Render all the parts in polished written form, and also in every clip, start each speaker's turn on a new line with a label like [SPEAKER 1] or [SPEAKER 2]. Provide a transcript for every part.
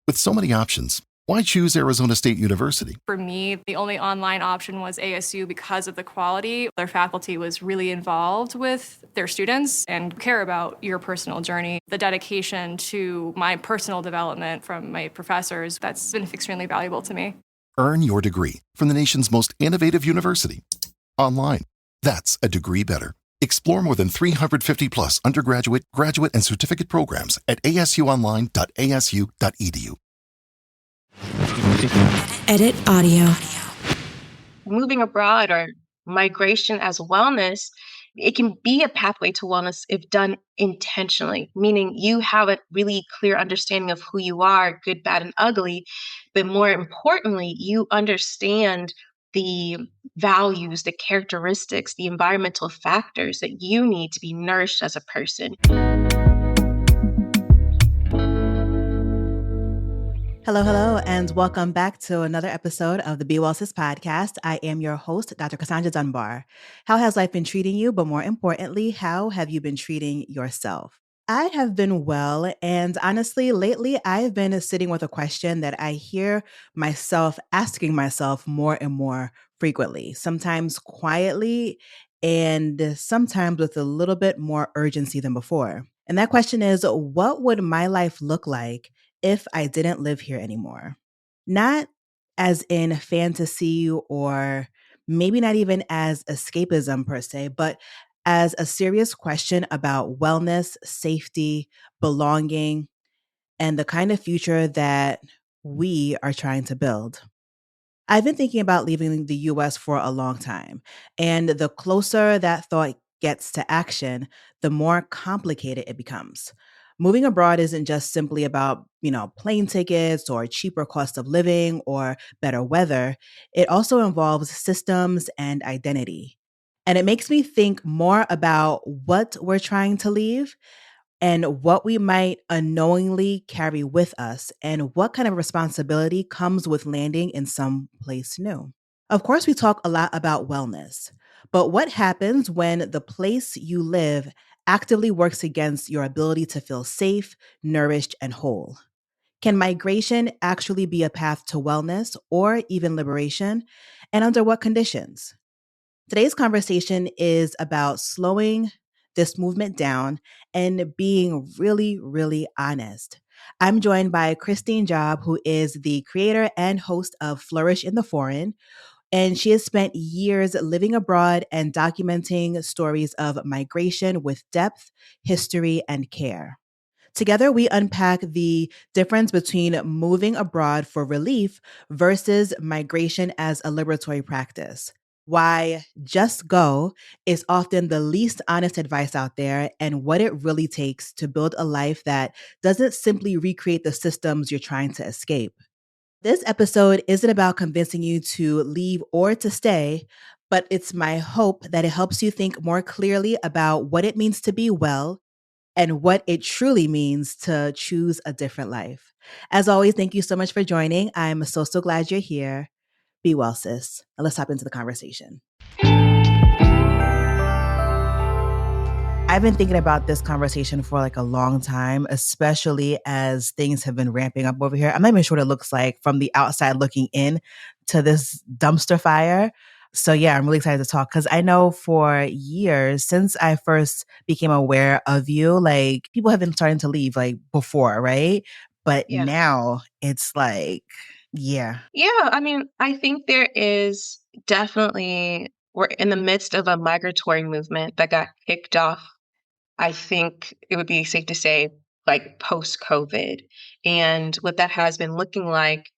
[SPEAKER 1] With so many options, why choose Arizona State University?
[SPEAKER 2] For me, the only online option was ASU because of the quality. Their faculty was really involved with their students and care about your personal journey. The dedication to my personal development from my professors, that's been extremely valuable to me.
[SPEAKER 1] Earn your degree from the nation's most innovative university. Online. That's a degree better. Explore more than 350 plus undergraduate, graduate, and certificate programs at asuonline.asu.edu.
[SPEAKER 3] Edit audio.
[SPEAKER 4] Moving abroad or migration as wellness, it can be a pathway to wellness if done intentionally, meaning you have a really clear understanding of who you are, good, bad, and ugly. But more importantly, you understand the values, the characteristics, the environmental factors that you need to be nourished as a person.
[SPEAKER 5] Hello, and welcome back to another episode of the Be Well Sis podcast. I am your host, Dr. Cassandre Dunbar. How has life been treating you? But more importantly, how have you been treating yourself? I have been well, and honestly, lately I've been sitting with a question that I hear myself asking myself more and more frequently, sometimes quietly, and sometimes with a little bit more urgency than before. And that question is, what would my life look like if I didn't live here anymore? Not as in fantasy or maybe not even as escapism per se, but as a serious question about wellness, safety, belonging, and the kind of future that we are trying to build. I've been thinking about leaving the US for a long time, and the closer that thought gets to action, the more complicated it becomes. Moving abroad isn't just simply about, plane tickets or cheaper cost of living or better weather. It also involves systems and identity. And it makes me think more about what we're trying to leave and what we might unknowingly carry with us and what kind of responsibility comes with landing in some place new. Of course, we talk a lot about wellness, but what happens when the place you live actively works against your ability to feel safe, nourished, and whole? Can migration actually be a path to wellness or even liberation? And under what conditions? Today's conversation is about slowing this movement down and being really, really honest. I'm joined by Christine Job, who is the creator and host of Flourish in the Foreign, and she has spent years living abroad and documenting stories of migration with depth, history, and care. Together, we unpack the difference between moving abroad for relief versus migration as a liberatory practice. Why just go is often the least honest advice out there, and what it really takes to build a life that doesn't simply recreate the systems you're trying to escape. This episode isn't about convincing you to leave or to stay, but it's my hope that it helps you think more clearly about what it means to be well and what it truly means to choose a different life. As always, thank you so much for joining. I'm so glad you're here. Be well, sis. And let's hop into the conversation. I've been thinking about this conversation for like a long time, especially as things have been ramping up over here. I'm not even sure what it looks like from the outside looking in to this dumpster fire. So yeah, I'm really excited to talk because I know for years since I first became aware of you, like people have been starting to leave like before, right? But now it's like, yeah.
[SPEAKER 4] Yeah, I think there is definitely, we're in the midst of a migratory movement that got kicked off. I think it would be safe to say like post-COVID, and what that has been looking like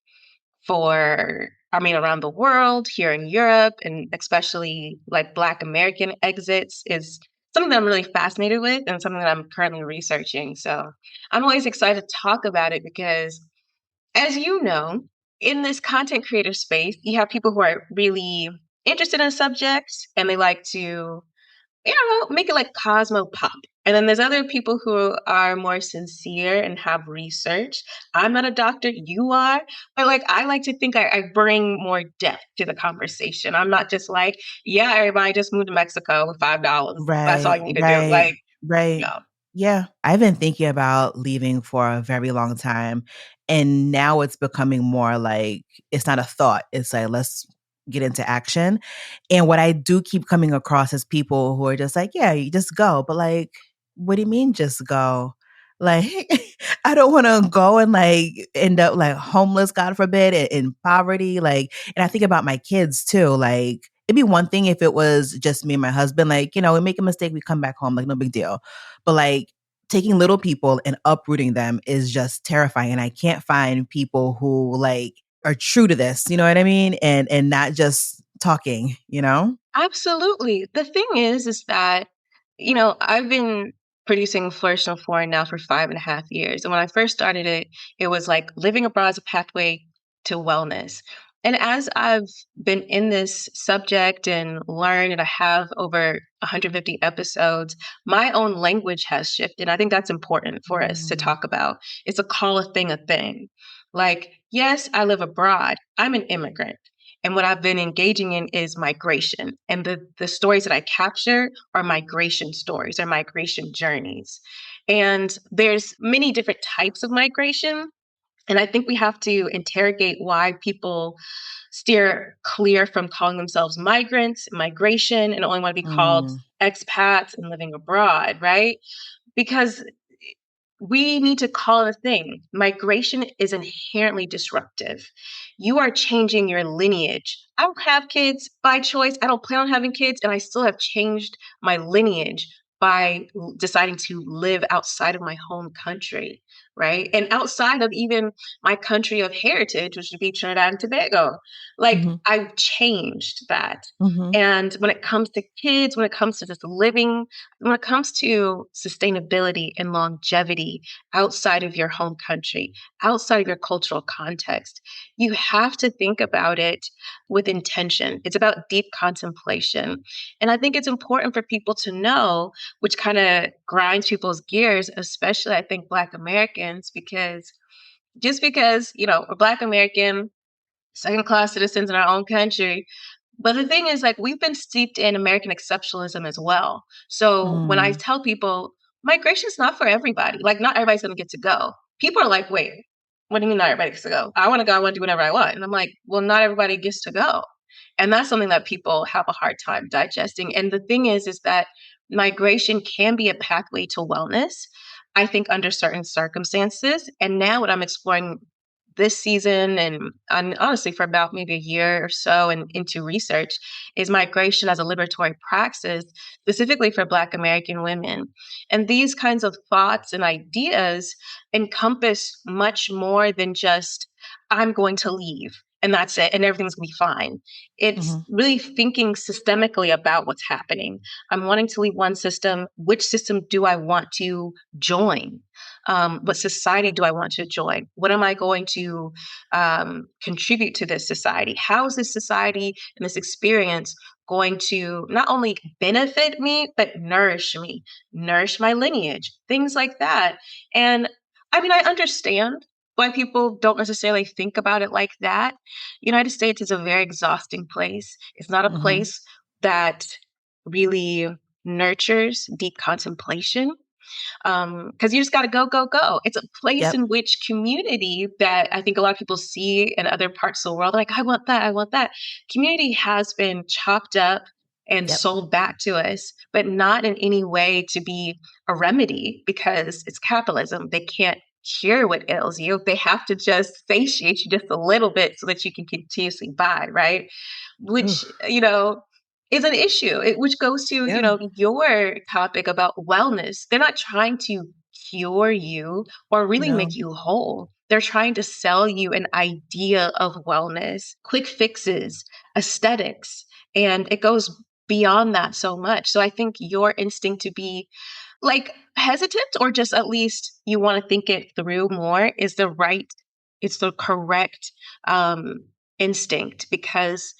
[SPEAKER 4] around the world, here in Europe, and especially like Black American exits is something that I'm really fascinated with and something that I'm currently researching. So I'm always excited to talk about it because, as you know, in this content creator space, you have people who are really interested in subjects and they like to, make it like Cosmo pop. And then there's other people who are more sincere and have research. I'm not a doctor, you are, but like I like to think I bring more depth to the conversation. I'm not just like, yeah, everybody just moved to Mexico with $5. That's all you need to do. Like,
[SPEAKER 5] right.
[SPEAKER 4] no.
[SPEAKER 5] Yeah, I've been thinking about leaving for a very long time. And now it's becoming more like it's not a thought. It's like, let's get into action. And what I do keep coming across is people who are just like, yeah, you just go. But like, what do you mean just go? Like, I don't want to go and like end up like homeless, God forbid, in poverty. Like, and I think about my kids too. Like, it'd be one thing if it was just me and my husband. Like, we make a mistake, we come back home, like, no big deal. But like taking little people and uprooting them is just terrifying. And I can't find people who like are true to this, you know what I mean? And not just talking, you know?
[SPEAKER 4] Absolutely. The thing is that, I've been producing Flourish No Foreign now for 5.5 years. And when I first started it, it was like living abroad is a pathway to wellness. And as I've been in this subject and learned, and I have over 150 episodes, my own language has shifted. I think that's important for us to
[SPEAKER 5] Mm,
[SPEAKER 4] talk about. It's a call a thing. Like, yes, I live abroad. I'm an immigrant. And what I've been engaging in is migration. And the stories that I capture are migration stories, or migration journeys. And there's many different types of migration. And I think we have to interrogate why people steer clear from calling themselves migrants, migration, and only want to be called
[SPEAKER 5] mm,
[SPEAKER 4] expats and living abroad, right? Because we need to call it a thing. Migration is inherently disruptive. You are changing your lineage. I don't have kids by choice. I don't plan on having kids, and I still have changed my lineage by deciding to live outside of my home country, right? And outside of even my country of heritage, which would be Trinidad and Tobago. Like,
[SPEAKER 5] mhm,
[SPEAKER 4] I've changed that.
[SPEAKER 5] mhm,
[SPEAKER 4] And when it comes to kids, when it comes to just living, when it comes to sustainability and longevity outside of your home country, outside of your cultural context, you have to think about it with intention. It's about deep contemplation. And I think it's important for people to know, which kind of grinds people's gears, especially I think Black Americans, because just because, we're Black American, second class citizens in our own country. But the thing is, like, we've been steeped in American exceptionalism as well. So when I
[SPEAKER 5] mm,
[SPEAKER 4] tell people migration is not for everybody, like, not everybody's going to get to go. People are like, wait, what do you mean not everybody gets to go? I want to go. I want to do whatever I want. And I'm like, well, not everybody gets to go. And that's something that people have a hard time digesting. And the thing is that migration can be a pathway to wellness, I think, under certain circumstances. And now what I'm exploring this season and honestly for about maybe a year or so and into research is migration as a liberatory praxis, specifically for Black American women. And these kinds of thoughts and ideas encompass much more than just, I'm going to leave and that's it, and everything's gonna be fine. It's
[SPEAKER 5] mhm,
[SPEAKER 4] really thinking systemically about what's happening. I'm wanting to leave one system. Which system do I want to join? What society do I want to join? What am I going to contribute to this society? How is this society and this experience going to not only benefit me, but nourish my lineage, things like that. And I mean, I understand why people don't necessarily think about it like that. United States is a very exhausting place. It's not a
[SPEAKER 5] mhm.
[SPEAKER 4] place that really nurtures deep contemplation, because you just got to go, go, go. It's a place
[SPEAKER 5] Yep,
[SPEAKER 4] in which community that I think a lot of people see in other parts of the world, like, I want that, I want that. Community has been chopped up and
[SPEAKER 5] yep.
[SPEAKER 4] sold back to us, but not in any way to be a remedy because it's capitalism. They can't cure what ails you. They have to just satiate you just a little bit so that you can continuously buy, right? Which,
[SPEAKER 5] Oof.
[SPEAKER 4] is an issue, which goes to,
[SPEAKER 5] Yeah,
[SPEAKER 4] your topic about wellness. They're not trying to cure you or really
[SPEAKER 5] no.
[SPEAKER 4] make you whole. They're trying to sell you an idea of wellness, quick fixes, aesthetics, and it goes beyond that so much. So I think your instinct to be like hesitant or just at least you want to think it through more is it's the correct um, instinct because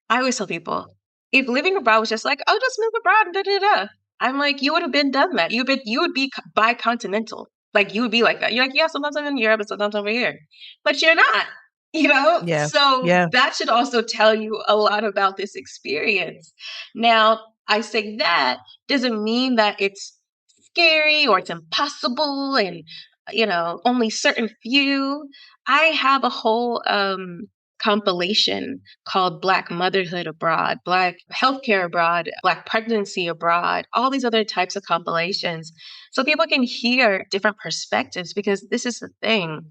[SPEAKER 4] I always tell people, if living abroad was just like, oh, just move abroad and da da da. I'm like, you would have been done that. You would be bicontinental. Like you would be like that. You're like, yeah, sometimes I'm in Europe and sometimes I'm over here. But you're not,
[SPEAKER 5] Yeah,
[SPEAKER 4] So
[SPEAKER 5] yeah.
[SPEAKER 4] that should also tell you a lot about this experience. Now, I say that doesn't mean that it's scary or it's impossible and, only certain few. I have a whole compilation called Black Motherhood Abroad, Black Healthcare Abroad, Black Pregnancy Abroad, all these other types of compilations. So people can hear different perspectives because this is the thing.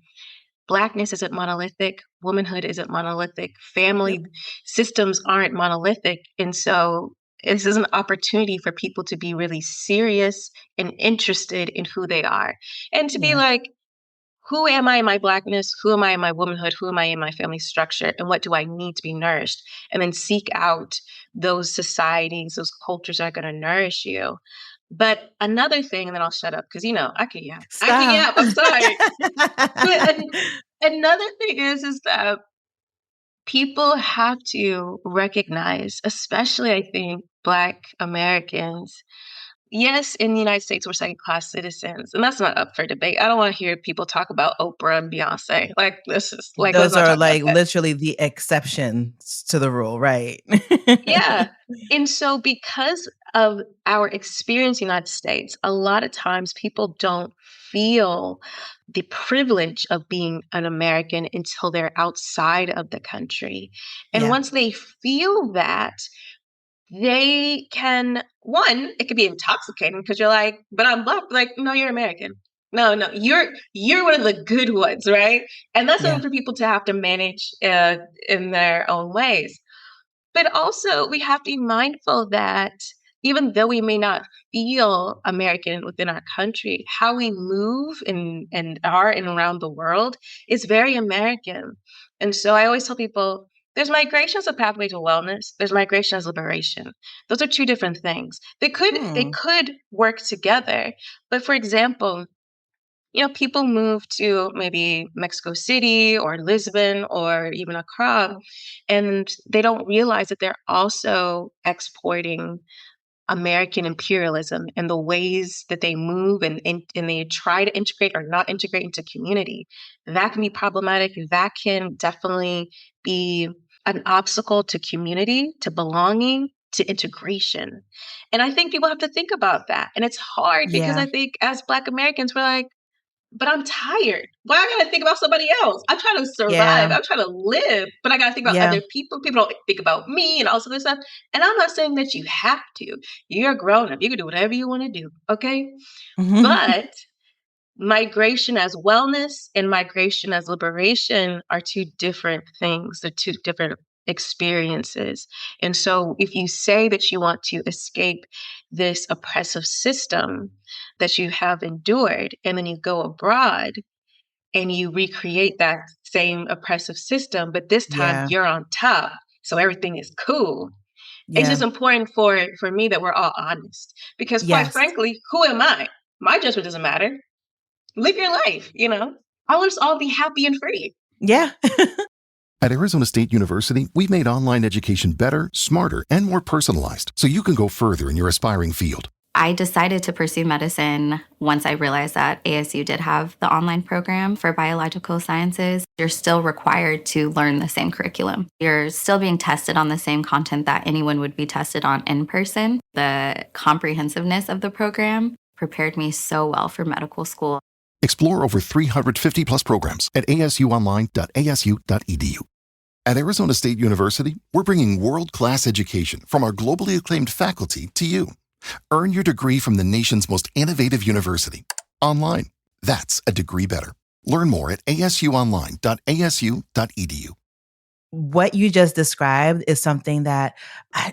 [SPEAKER 4] Blackness isn't monolithic. Womanhood isn't monolithic. Family systems aren't monolithic. And so this is an opportunity for people to be really serious and interested in who they are and to be like, who am I in my Blackness? Who am I in my womanhood? Who am I in my family structure? And what do I need to be nourished? And then seek out those societies, those cultures that are going to nourish you. But another thing, and then I'll shut up because, I can yap.
[SPEAKER 5] Stop.
[SPEAKER 4] I can yap. I'm sorry. But another thing is that people have to recognize, especially I think Black Americans, yes, in the United States, we're second-class citizens, and that's not up for debate. I don't want to hear people talk about Oprah and Beyonce. Like, this is like
[SPEAKER 5] those are like literally the exceptions to the rule, right?
[SPEAKER 4] Yeah. And so because of our experience in the United States, a lot of times people don't feel the privilege of being an American until they're outside of the country. And once they feel that, they can, it could be intoxicating because you're like, but I'm Black. Like, no, you're American. No, you're one of the good ones, right? And that's something for people to have to manage in their own ways. But also, we have to be mindful that even though we may not feel American within our country, how we move and are and around the world is very American. And so I always tell people, there's migration as a pathway to wellness. There's migration as liberation. Those are two different things. They could work together. But for example, people move to maybe Mexico City or Lisbon or even Accra, and they don't realize that they're also exporting American imperialism and the ways that they move and they try to integrate or not integrate into community. That can be problematic. That can definitely be an obstacle to community, to belonging, to integration. And I think people have to think about that. And it's hard because I think as Black Americans, we're like, but I'm tired. Why I gotta think about somebody else? I'm trying to survive. I'm trying to live, but I gotta think about other people. People don't think about me and all this other stuff. And I'm not saying that you have to. You're a grown up. You can do whatever you want to do. Okay. But migration as wellness and migration as liberation are two different things. They're two different experiences. And so if you say that you want to escape this oppressive system that you have endured, and then you go abroad and you recreate that same oppressive system, but this time you're on top, so everything is cool. It's just important for me that we're all honest, because quite frankly, who am I? My judgment doesn't matter. Live your life, I want us all be happy and free.
[SPEAKER 1] At Arizona State University, we've made online education better, smarter, and more personalized so you can go further in your aspiring field.
[SPEAKER 3] I decided to pursue medicine once I realized that ASU did have the online program for biological sciences. You're still required to learn the same curriculum. You're still being tested on the same content that anyone would be tested on in person. The comprehensiveness of the program prepared me so well for medical school.
[SPEAKER 1] Explore over 350 plus programs at asuonline.asu.edu. At Arizona State University, we're bringing world-class education from our globally acclaimed faculty to you. Earn your degree from the nation's most innovative university. Online. That's a degree better. Learn more at asuonline.asu.edu.
[SPEAKER 5] What you just described is something that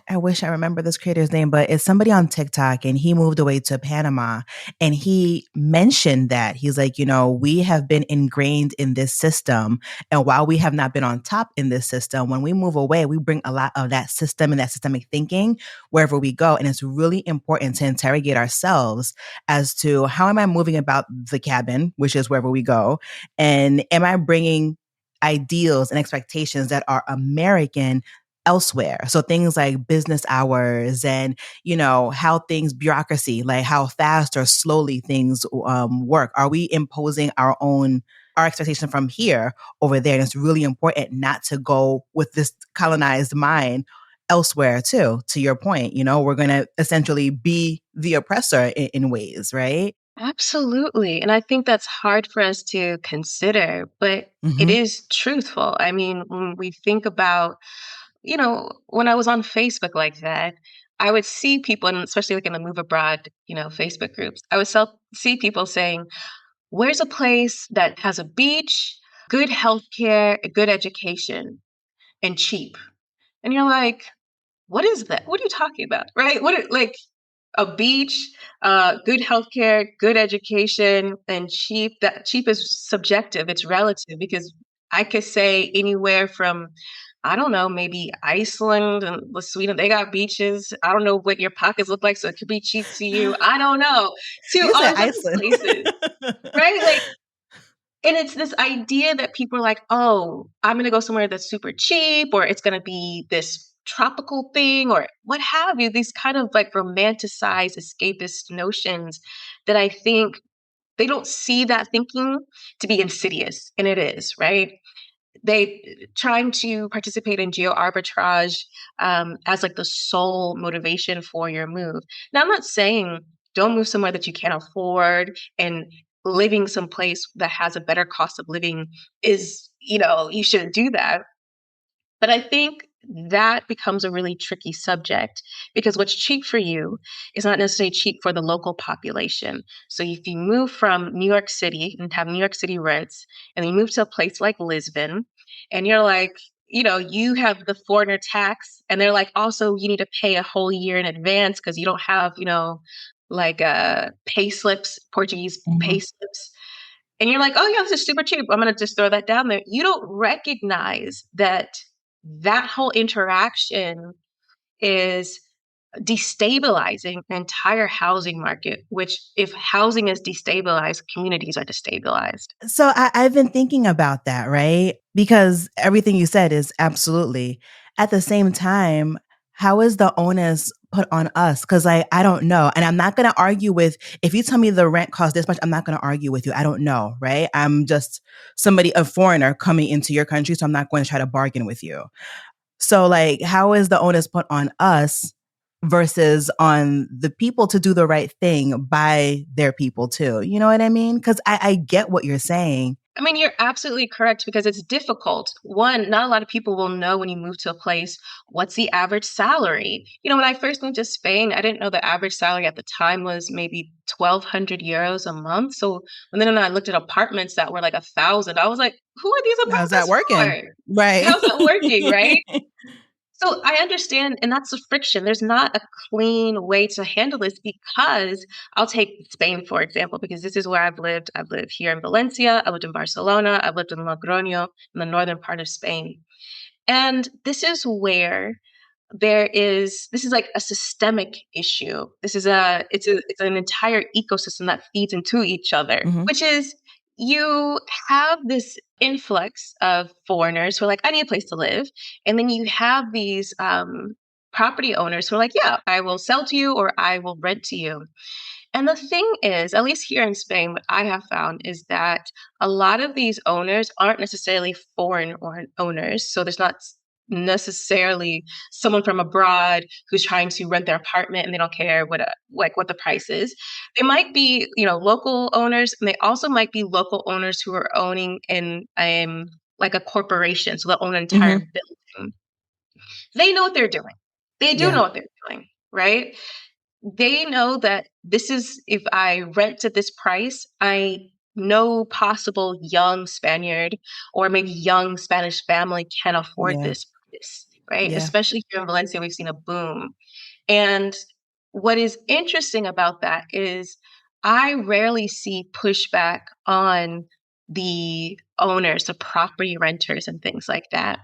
[SPEAKER 5] I wish I remember this creator's name, but it's somebody on TikTok, and he moved away to Panama, and he mentioned that he's like, we have been ingrained in this system. And while we have not been on top in this system, when we move away, we bring a lot of that system and that systemic thinking wherever we go. And it's really important to interrogate ourselves as to how am I moving about the cabin, which is wherever we go, and am I bringing ideals and expectations that are American elsewhere. So things like business hours and, how things, bureaucracy, like how fast or slowly things work. Are we imposing our expectation from here over there? And it's really important not to go with this colonized mind elsewhere too, to your point. We're going to essentially be the oppressor in ways, right?
[SPEAKER 4] Absolutely. And I think that's hard for us to consider, but it
[SPEAKER 5] Mm-hmm.
[SPEAKER 4] is truthful. I mean, when we think about, when I was on Facebook like that, I would see people, and especially like in the Move Abroad, Facebook groups, I would see people saying, where's a place that has a beach, good healthcare, a good education, and cheap? And you're like, what is that? What are you talking about? Right? Like a beach, good healthcare, good education, and cheap. That cheap is subjective. It's relative because I could say anywhere from, I don't know, maybe Iceland and Sweden. They got beaches. I don't know what your pockets look like, so it could be cheap to you. I don't know. To
[SPEAKER 5] You said
[SPEAKER 4] all sorts of
[SPEAKER 5] Iceland.
[SPEAKER 4] places, right? Like, and it's this idea that people are like, oh, I'm going to go somewhere that's super cheap, or it's going to be this tropical thing, or what have you, these kind of like romanticized escapist notions that I think they don't see that thinking to be insidious. And it is, right? They trying to participate in geo arbitrage as like the sole motivation for your move. Now, I'm not saying don't move somewhere that you can't afford, and living someplace that has a better cost of living is, you shouldn't do that. But I think that becomes a really tricky subject because what's cheap for you is not necessarily cheap for the local population. So if you move from New York City and have New York City rents, and you move to a place like Lisbon, and you're like, you have the foreigner tax, and they're like, also, you need to pay a whole year in advance because you don't have, like pay slips, Portuguese pay
[SPEAKER 5] Mhm.
[SPEAKER 4] slips. And you're like, oh, yeah, this is super cheap. I'm going to just throw that down there. You don't recognize that whole interaction is destabilizing the entire housing market, which if housing is destabilized, communities are destabilized.
[SPEAKER 5] So I've been thinking about that, right? Because everything you said is absolutely. At the same time, how is the onus put on us? Because I don't know. And I'm not going to argue with, if you tell me the rent costs this much, I'm not going to argue with you. I don't know, right? I'm just a foreigner coming into your country. So I'm not going to try to bargain with you. So, like, how is the onus put on us versus on the people to do the right thing by their people too? You know what I mean? Because I get what you're saying.
[SPEAKER 4] I mean, you're absolutely correct because it's difficult. One, not a lot of people will know when you move to a place, what's the average salary? When I first moved to Spain, I didn't know the average salary at the time was maybe 1,200 euros a month. So when I looked at apartments that were like 1,000, I was like, who are these
[SPEAKER 5] How's that
[SPEAKER 4] apartments
[SPEAKER 5] working?
[SPEAKER 4] for?
[SPEAKER 5] Right.
[SPEAKER 4] How's that working, right? So I understand, and that's the friction. There's not a clean way to handle this because I'll take Spain, for example, because this is where I've lived. I've lived here in Valencia. I lived in Barcelona. I've lived in Logroño in the northern part of Spain. And this is where this is like a systemic issue. It's an entire ecosystem that feeds into each other,
[SPEAKER 5] Mhm.
[SPEAKER 4] which is you have this influx of foreigners who are like, I need a place to live. And then you have these property owners who are like, yeah, I will sell to you or I will rent to you. And the thing is, at least here in Spain, what I have found is that a lot of these owners aren't necessarily foreign or owners. So there's not necessarily someone from abroad who's trying to rent their apartment and they don't care what the price is. They might be, local owners, and they also might be local owners who are owning in like a corporation, so they'll own an entire
[SPEAKER 5] Mhm.
[SPEAKER 4] building. They know what they're doing. They do
[SPEAKER 5] Yeah.
[SPEAKER 4] know what they're doing, right? They know that this is, if I rent at this price, no possible young Spaniard or maybe young Spanish family can afford
[SPEAKER 5] Yeah.
[SPEAKER 4] this, right?
[SPEAKER 5] Yeah.
[SPEAKER 4] Especially here in Valencia, we've seen a boom. And what is interesting about that is I rarely see pushback on the owners, the property renters, and things like that.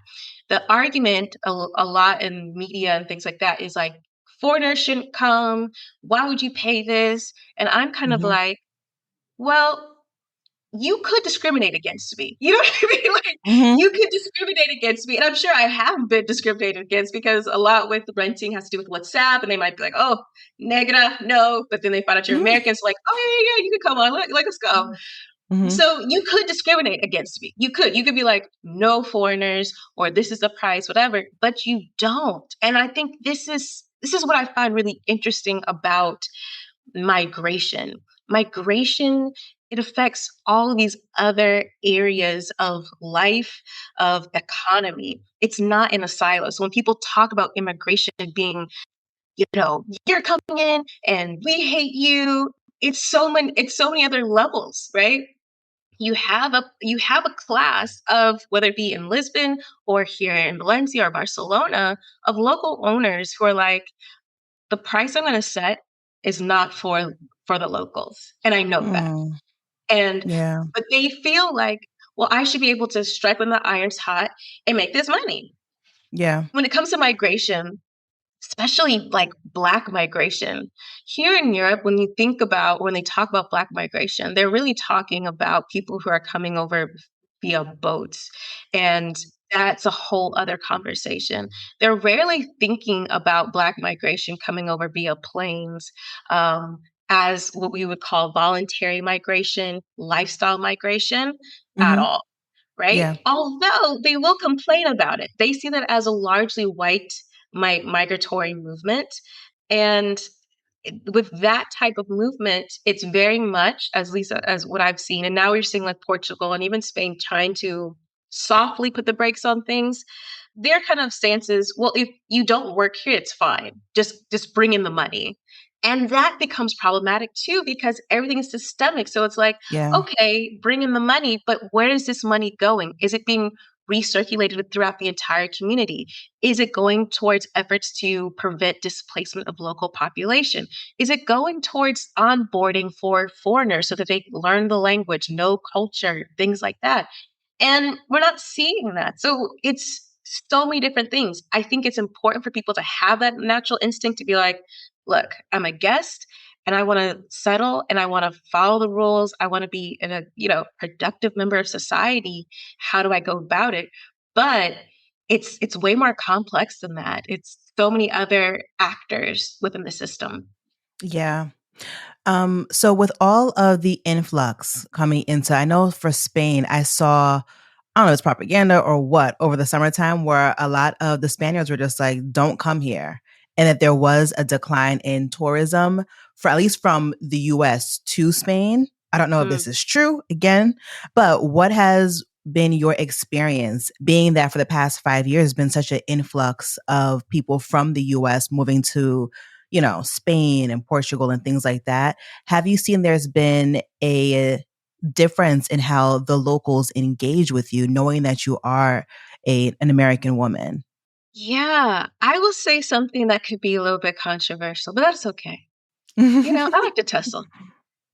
[SPEAKER 4] The argument a lot in media and things like that is like, foreigners shouldn't come. Why would you pay this? And I'm kind of
[SPEAKER 5] Mhm.
[SPEAKER 4] like, well, you could discriminate against me. You know what I mean? Like,
[SPEAKER 5] Mhm.
[SPEAKER 4] you could discriminate against me. And I'm sure I have been discriminated against because a lot with renting has to do with WhatsApp. And they might be like, oh, negra, no. But then they find out you're
[SPEAKER 5] Mhm.
[SPEAKER 4] American. So like, oh, yeah, you can come on. Let's go.
[SPEAKER 5] Mhm.
[SPEAKER 4] So you could discriminate against me. You could be like, no foreigners, or this is the price, whatever, but you don't. And I think this is what I find really interesting about migration. Migration, it affects all of these other areas of life, of economy. It's not in a silo. So when people talk about immigration being, you're coming in and we hate you, it's so many other levels, right? You have a class of, whether it be in Lisbon or here in Valencia or Barcelona, of local owners who are like, the price I'm going to set is not for the locals, and I know that.
[SPEAKER 5] Mm.
[SPEAKER 4] And
[SPEAKER 5] Yeah.
[SPEAKER 4] but they feel like, well, I should be able to strike when the iron's hot and make this money.
[SPEAKER 5] Yeah.
[SPEAKER 4] When it comes to migration, especially like Black migration. Here in Europe, when they talk about Black migration, they're really talking about people who are coming over via boats. And that's a whole other conversation. They're rarely thinking about Black migration coming over via planes, as what we would call voluntary migration, lifestyle migration at
[SPEAKER 5] Mhm.
[SPEAKER 4] all, right?
[SPEAKER 5] Yeah.
[SPEAKER 4] Although they will complain about it. They see that as a largely white migratory movement. And with that type of movement, it's very much, as Lisa, as what I've seen, and now we're seeing like Portugal and even Spain trying to softly put the brakes on things. Their kind of stance is, well, if you don't work here, it's fine. Just bring in the money. And that becomes problematic too, because everything is systemic. So it's like,
[SPEAKER 5] Yeah.
[SPEAKER 4] okay, bring in the money, but where is this money going? Is it being recirculated throughout the entire community? Is it going towards efforts to prevent displacement of local population? Is it going towards onboarding for foreigners so that they learn the language, know culture, things like that? And we're not seeing that. So it's so many different things. I think it's important for people to have that natural instinct to be like, look, I'm a guest and I want to settle and I want to follow the rules. I want to be in a, productive member of society. How do I go about it? But it's way more complex than that. It's so many other actors within the system.
[SPEAKER 5] Yeah. So with all of the influx coming into, I know for Spain, I saw, I don't know if it's propaganda or what, over the summertime where a lot of the Spaniards were just like, don't come here. And that there was a decline in tourism for at least from the US to Spain. I don't know if this is true again, but what has been your experience being that for the past 5 years has been such an influx of people from the US moving to, Spain and Portugal and things like that? Have you seen there's been a difference in how the locals engage with you, knowing that you are an American woman?
[SPEAKER 4] Yeah, I will say something that could be a little bit controversial, but that's okay. I like to tussle.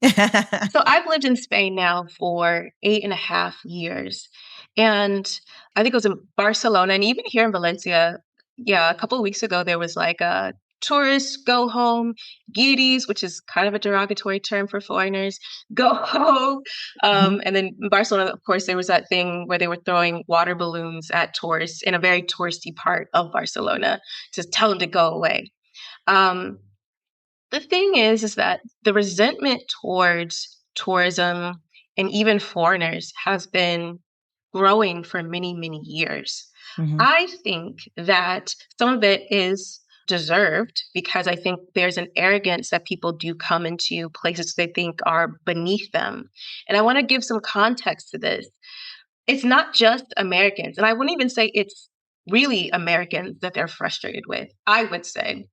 [SPEAKER 4] So I've lived in Spain now for 8.5 years. And I think it was in Barcelona and even here in Valencia. Yeah, a couple of weeks ago, there was like a tourists go home, guiris, which is kind of a derogatory term for foreigners, go home.
[SPEAKER 5] Mhm.
[SPEAKER 4] And then in Barcelona, of course, there was that thing where they were throwing water balloons at tourists in a very touristy part of Barcelona to tell them to go away. Um, the thing is that the resentment towards tourism and even foreigners has been growing for many, many years.
[SPEAKER 5] Mhm.
[SPEAKER 4] I think that some of it is deserved because I think there's an arrogance that people do come into places they think are beneath them. And I want to give some context to this. It's not just Americans, and I wouldn't even say it's really Americans that they're frustrated with. I would say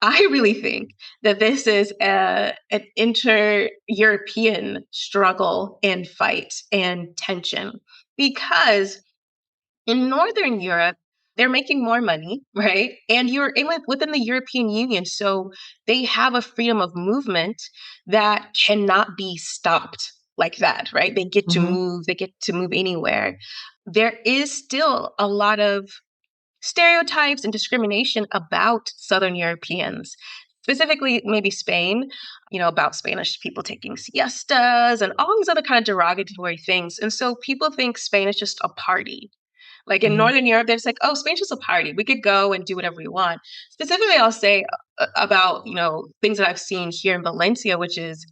[SPEAKER 4] I really think that this is an inter-European struggle and fight and tension because in Northern Europe, they're making more money, right? And you're within the European Union, so they have a freedom of movement that cannot be stopped like that, right?
[SPEAKER 5] Mhm.
[SPEAKER 4] They get to move anywhere. There is still a lot of stereotypes and discrimination about Southern Europeans, specifically maybe Spain, about Spanish people taking siestas and all these other kind of derogatory things. And so people think Spain is just a party. Like in
[SPEAKER 5] Mhm.
[SPEAKER 4] Northern Europe, they're just like, oh, Spain's just a party. We could go and do whatever we want. Specifically, I'll say about, things that I've seen here in Valencia, which is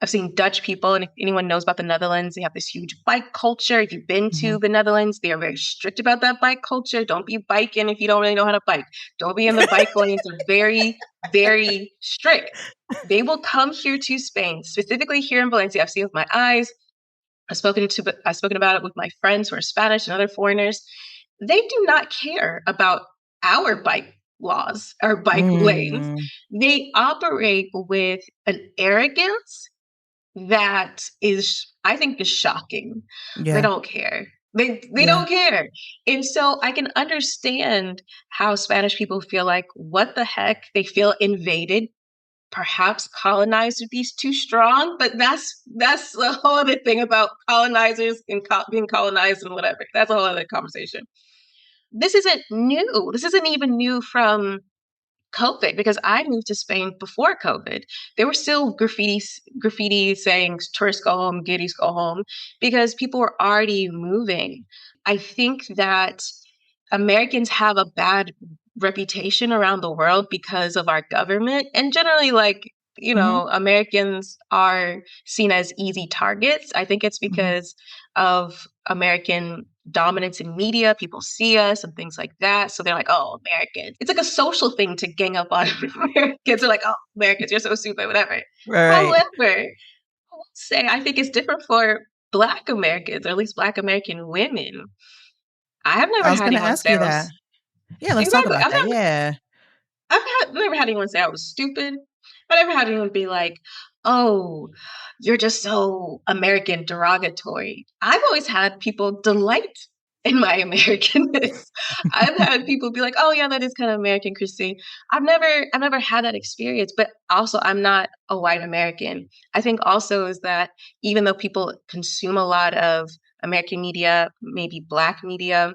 [SPEAKER 4] I've seen Dutch people, and if anyone knows about the Netherlands, they have this huge bike culture. If you've been to the Netherlands, they are very strict about that bike culture. Don't be biking if you don't really know how to bike. Don't be in the bike lanes. They're very, very strict. They will come here to Spain, specifically here in Valencia. I've seen with my eyes. I've spoken about it with my friends who are Spanish and other foreigners. They do not care about our bike laws or bike lanes. They operate with an arrogance that is, I think, is shocking.
[SPEAKER 5] Yeah.
[SPEAKER 4] They don't care. They don't care. And so I can understand how Spanish people feel like, what the heck? They feel invaded. Perhaps colonized would be too strong, but that's a whole other thing about colonizers and being colonized and whatever. That's a whole other conversation. This isn't new. This isn't even new from COVID, because I moved to Spain before COVID. There were still graffiti saying tourists go home, giddies go home, because people were already moving. I think that Americans have a bad reputation around the world because of our government, and generally, Americans are seen as easy targets. I think it's because of American dominance in media. People see us and things like that. So they're like, oh, Americans. It's like a social thing to gang up on Americans. They're like, oh, Americans, you're so stupid, whatever.
[SPEAKER 5] Right.
[SPEAKER 4] However, I will say I think it's different for Black Americans, or at least Black American women. I have never had anyone say I was...
[SPEAKER 5] Yeah, let's talk about that. Yeah.
[SPEAKER 4] I've never had anyone say I was stupid. I've never had anyone be like, oh, you're just so American derogatory. I've always had people delight in my Americanness. I've had people be like, oh yeah, that is kind of American, Christine. I've never had that experience, but also I'm not a white American. I think also is that even though people consume a lot of American media, maybe Black media,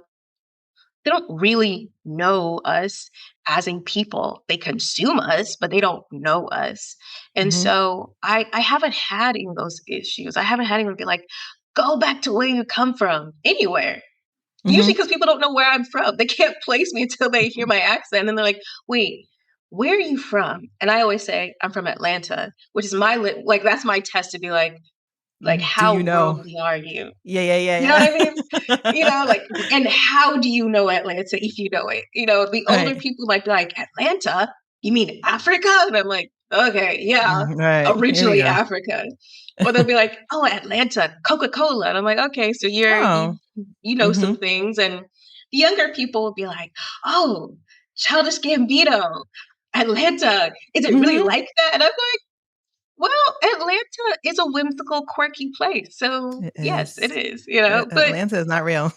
[SPEAKER 4] they don't really know us as a people. They consume us, but they don't know us. And so I haven't had any of those issues. I haven't had anyone be like, go back to where you come from, anywhere. Usually because people don't know where I'm from. They can't place me until they hear my accent. And they're like, wait, where are you from? And I always say, I'm from Atlanta, which is that's my test to be like, how worldly are you?
[SPEAKER 5] Yeah.
[SPEAKER 4] You know what I mean? And how do you know Atlanta if you know it? The older people might be like, Atlanta? You mean Africa? And I'm like, okay, yeah, originally Africa. Or they'll be like, oh, Atlanta, Coca-Cola. And I'm like, okay, so you know some things. And the younger people will be like, oh, Childish Gambino, Atlanta. Is it really like that? And I'm like, well, Atlanta is a whimsical, quirky place. So yes, it is, but
[SPEAKER 5] Atlanta is not real.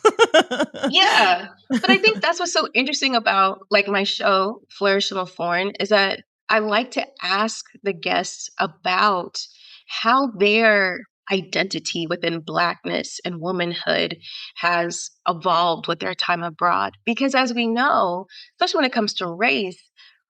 [SPEAKER 4] yeah. But I think that's what's so interesting about my show, Flourish Foreign, is that I like to ask the guests about how their identity within Blackness and womanhood has evolved with their time abroad. Because as we know, especially when it comes to race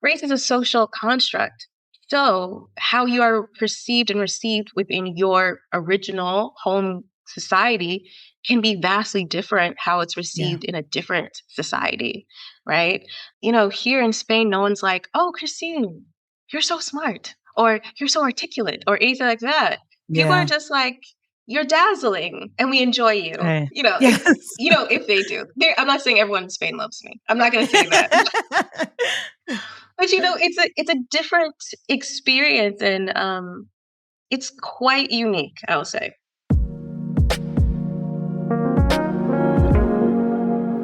[SPEAKER 4] is a social construct. So how you are perceived and received within your original home society can be vastly different how it's received in a different society, right? Here in Spain, no one's like, oh, Christine, you're so smart, or you're so articulate, or anything like that. People are just like, you're dazzling, and we enjoy you. If they do. I'm not saying everyone in Spain loves me. I'm not going to say that. But it's a different experience, and it's quite unique, I will say.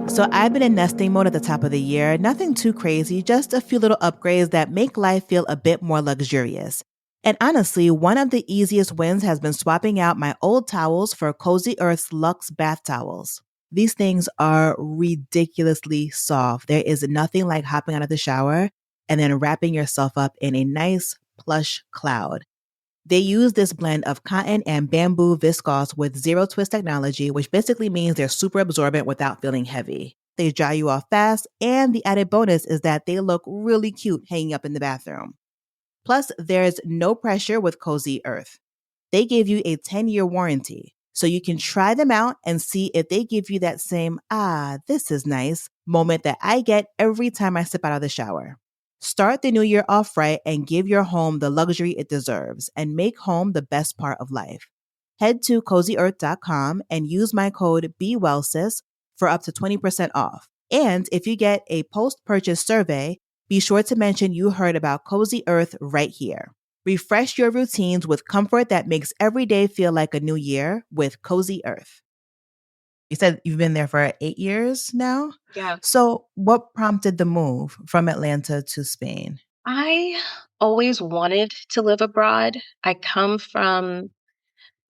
[SPEAKER 5] So I've been in nesting mode at the top of the year. Nothing too crazy, just a few little upgrades that make life feel a bit more luxurious. And honestly, one of the easiest wins has been swapping out my old towels for Cozy Earth's Luxe bath towels. These things are ridiculously soft. There is nothing like hopping out of the shower and then wrapping yourself up in a nice plush cloud. They use this blend of cotton and bamboo viscose with zero twist technology, which basically means they're super absorbent without feeling heavy. They dry you off fast, and the added bonus is that they look really cute hanging up in the bathroom. Plus, there's no pressure with Cozy Earth. They give you a 10-year warranty, so you can try them out and see if they give you that same, this is nice moment that I get every time I step out of the shower. Start the new year off right and give your home the luxury it deserves and make home the best part of life. Head to cozyearth.com and use my code BeWellSis for up to 20% off. And if you get a post-purchase survey, be sure to mention you heard about Cozy Earth right here. Refresh your routines with comfort that makes every day feel like a new year with Cozy Earth. You said you've been there for 8 years now?
[SPEAKER 4] Yeah.
[SPEAKER 5] So what prompted the move from Atlanta to Spain?
[SPEAKER 4] I always wanted to live abroad. I come from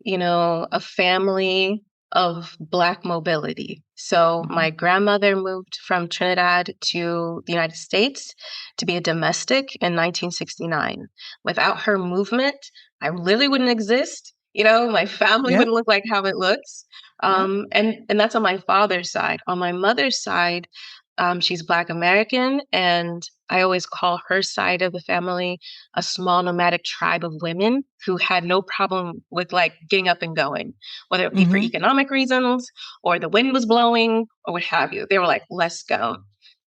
[SPEAKER 4] a family of Black mobility. So my grandmother moved from Trinidad to the United States to be a domestic in 1969. Without her movement, I literally wouldn't exist. My family
[SPEAKER 5] Yep.
[SPEAKER 4] wouldn't look like how it looks.
[SPEAKER 5] Yep.
[SPEAKER 4] And that's on my father's side. On my mother's side, she's Black American, and I always call her side of the family a small nomadic tribe of women who had no problem with like getting up and going, whether it be for economic reasons or the wind was blowing or what have you. They were like, let's go.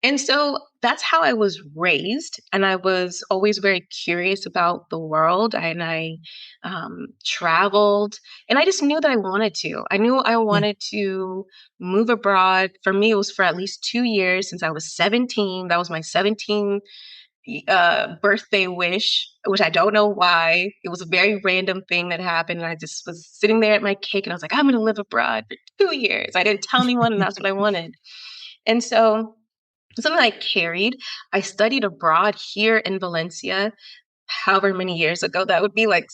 [SPEAKER 4] And so that's how I was raised. And I was always very curious about the world. And I traveled, and I just knew that I wanted to. I knew I wanted to move abroad. For me, it was for at least 2 years since I was 17. That was my 17 birthday wish, which I don't know why. It was a very random thing that happened. And I just was sitting there at my cake and I was like, I'm going to live abroad for 2 years. I didn't tell anyone, and that's what I wanted. And so something I carried. I studied abroad here in Valencia, however many years ago. That would be like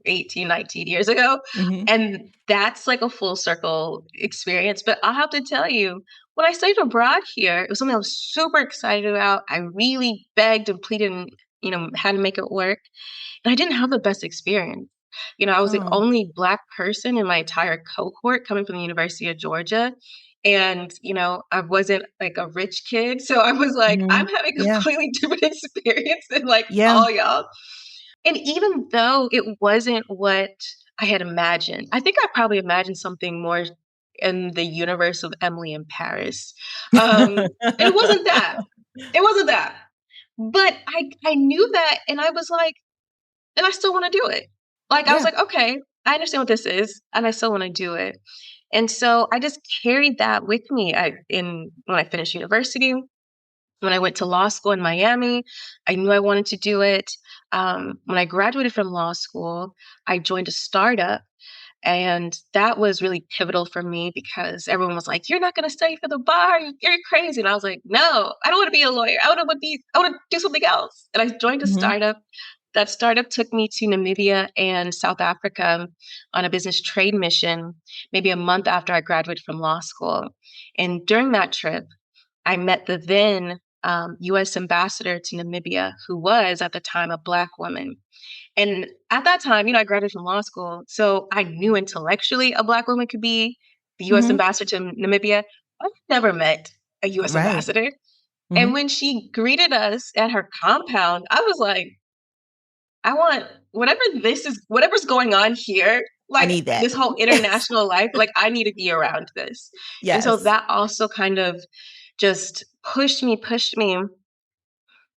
[SPEAKER 4] 18, 19 years ago. And that's like a full circle experience. But I'll have to tell you, when I studied abroad here, it was something I was super excited about. I really begged and pleaded and, had to make it work. And I didn't have the best experience. I was the
[SPEAKER 5] Oh.
[SPEAKER 4] only Black person in my entire cohort coming from the University of Georgia. And, I wasn't like a rich kid. So I was like, I'm having a completely different experience than like all y'all. And even though it wasn't what I had imagined, I think I probably imagined something more in the universe of Emily in Paris. It wasn't that. It wasn't that. But I knew that, and I was like, and I still want to do it. Like, I was like, okay, I understand what this is, and I still want to do it. And so I just carried that with me. When I finished university, when I went to law school in Miami, I knew I wanted to do it. When I graduated from law school, I joined a startup. And that was really pivotal for me because everyone was like, you're not going to study for the bar. You're crazy. And I was like, no, I don't want to be a lawyer. I want to do something else. And I joined a startup. That startup took me to Namibia and South Africa on a business trade mission, maybe a month after I graduated from law school. And during that trip, I met the then U.S. ambassador to Namibia, who was at the time a Black woman. And at that time, I graduated from law school, so I knew intellectually a Black woman could be the U.S. ambassador to Namibia. I've never met a U.S. ambassador. And when she greeted us at her compound, I was like, I want whatever's going on here, like
[SPEAKER 5] I need that.
[SPEAKER 4] this whole international life, like I need to be around this. And so that also kind of just pushed me.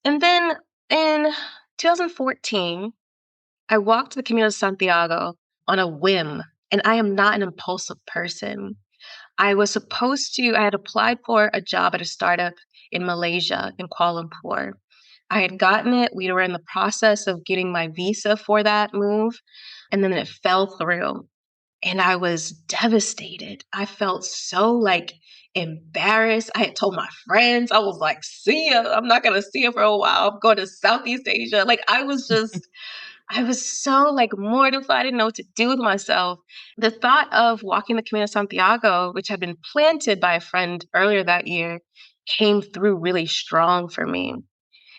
[SPEAKER 4] And then in 2014, I walked the Camino de Santiago on a whim, and I am not an impulsive person. I had applied for a job at a startup in Malaysia, in Kuala Lumpur. I had gotten it. We were in the process of getting my visa for that move, and then it fell through. And I was devastated. I felt so like embarrassed. I had told my friends, I was like, see ya. I'm not going to see you for a while. I'm going to Southeast Asia. Like I was so like mortified. I didn't know what to do with myself. The thought of walking the Camino de Santiago, which had been planted by a friend earlier that year, came through really strong for me.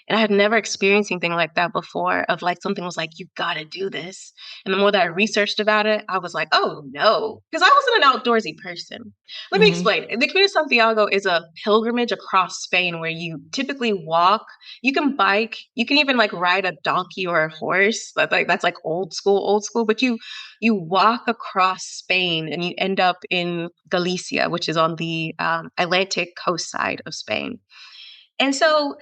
[SPEAKER 4] And I had never experienced anything like that before, of like something was like, you gotta do this. And the more that I researched about it, I was like, oh no, because I wasn't an outdoorsy person. Let me explain. The Camino de Santiago is a pilgrimage across Spain where you typically walk, you can bike, you can even like ride a donkey or a horse. That's like old school, but you walk across Spain and you end up in Galicia, which is on the Atlantic coast side of Spain. And so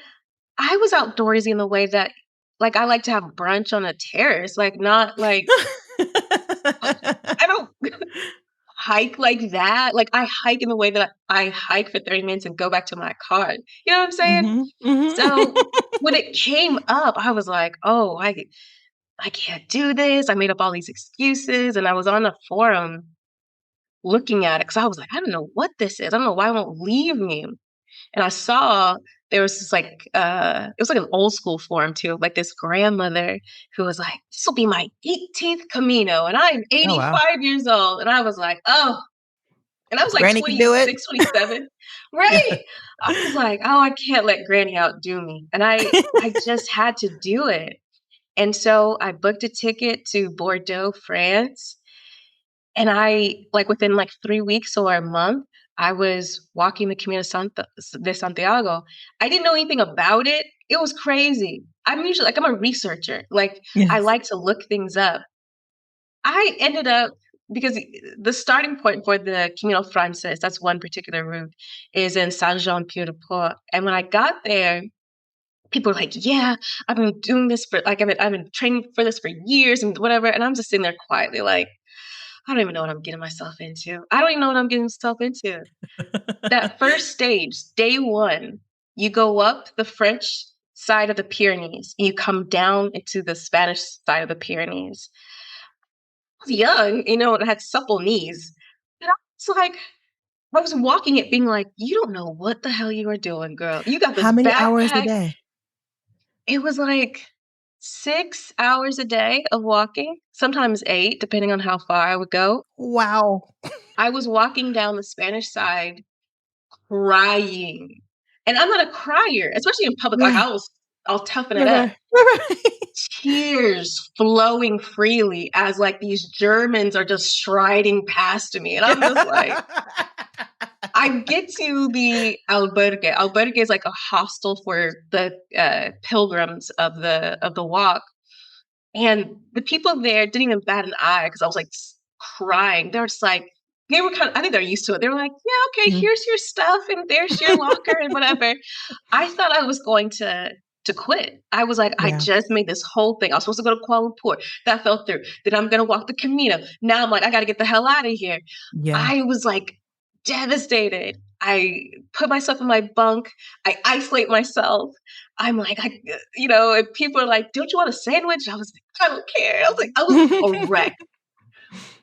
[SPEAKER 4] I was outdoorsy in the way that, like, I like to have brunch on a terrace, like, not like I don't hike like that. Like, I hike in the way that I hike for 30 minutes and go back to my car. You know what I'm saying?
[SPEAKER 5] Mhm, mhm.
[SPEAKER 4] So when it came up, I was like, "Oh, I can't do this." I made up all these excuses, and I was on a forum looking at it because I was like, "I don't know what this is. I don't know why it won't leave me." And I saw there was this like it was like an old school forum too, like this grandmother who was like, "This will be my 18th Camino, and I'm
[SPEAKER 5] Oh, wow.
[SPEAKER 4] 85 years old." And I was like, "Oh," and I was like
[SPEAKER 5] Granny can do it.
[SPEAKER 4] 26, 27.
[SPEAKER 5] Yeah.
[SPEAKER 4] Right. I was like, "Oh, I can't let Granny outdo me." And I just had to do it. And so I booked a ticket to Bordeaux, France. And I, like, within like 3 weeks or a month, I was walking the Camino de Santiago. I didn't know anything about it. It was crazy. I'm usually like, I'm a researcher. Like, I
[SPEAKER 5] Yes.
[SPEAKER 4] like to look things up. I ended up, because the starting point for the Camino Frances, that's one particular route, is in Saint-Jean-Pied-de-Port. And when I got there, people were like, "Yeah, I've been doing this for like I've been training for this for years and whatever." And I'm just sitting there quietly like, I don't even know what I'm getting myself into. I don't even know what I'm getting myself into. That first stage, day one, you go up the French side of the Pyrenees and you come down into the Spanish side of the Pyrenees. I was young, and I had supple knees. And I was like, I was walking it being like, "You don't know what the hell you are doing, girl. You got
[SPEAKER 5] How
[SPEAKER 4] this
[SPEAKER 5] many hours a
[SPEAKER 4] backpack."
[SPEAKER 5] day?
[SPEAKER 4] It was like 6 hours a day of walking, sometimes 8, depending on how far I would go.
[SPEAKER 5] Wow.
[SPEAKER 4] I was walking down the Spanish side crying. And I'm not a crier, especially in public. Like,
[SPEAKER 5] Yeah.
[SPEAKER 4] I'll toughen it
[SPEAKER 5] Right,
[SPEAKER 4] up.
[SPEAKER 5] right. Right.
[SPEAKER 4] Tears flowing freely as, like, these Germans are just striding past me, and I'm just like, I get to the albergue. Albergue is like a hostel for the pilgrims of the walk, and the people there didn't even bat an eye because I was like crying. They were just like, they were I think they're used to it. They were like, "Yeah, okay,
[SPEAKER 5] Mhm.
[SPEAKER 4] here's your stuff, and there's your locker, and whatever." I thought I was going to quit. I was like, I
[SPEAKER 5] Yeah.
[SPEAKER 4] just made this whole thing. I was supposed to go to Kuala Lumpur. That fell through. Then I'm gonna walk the Camino. Now I'm like, I gotta get the hell out of here.
[SPEAKER 5] Yeah.
[SPEAKER 4] I was like devastated. I put myself in my bunk. I isolate myself. I'm like, and people are like, "Don't you want a sandwich?" I was like, "I don't care." I was like, I was a wreck.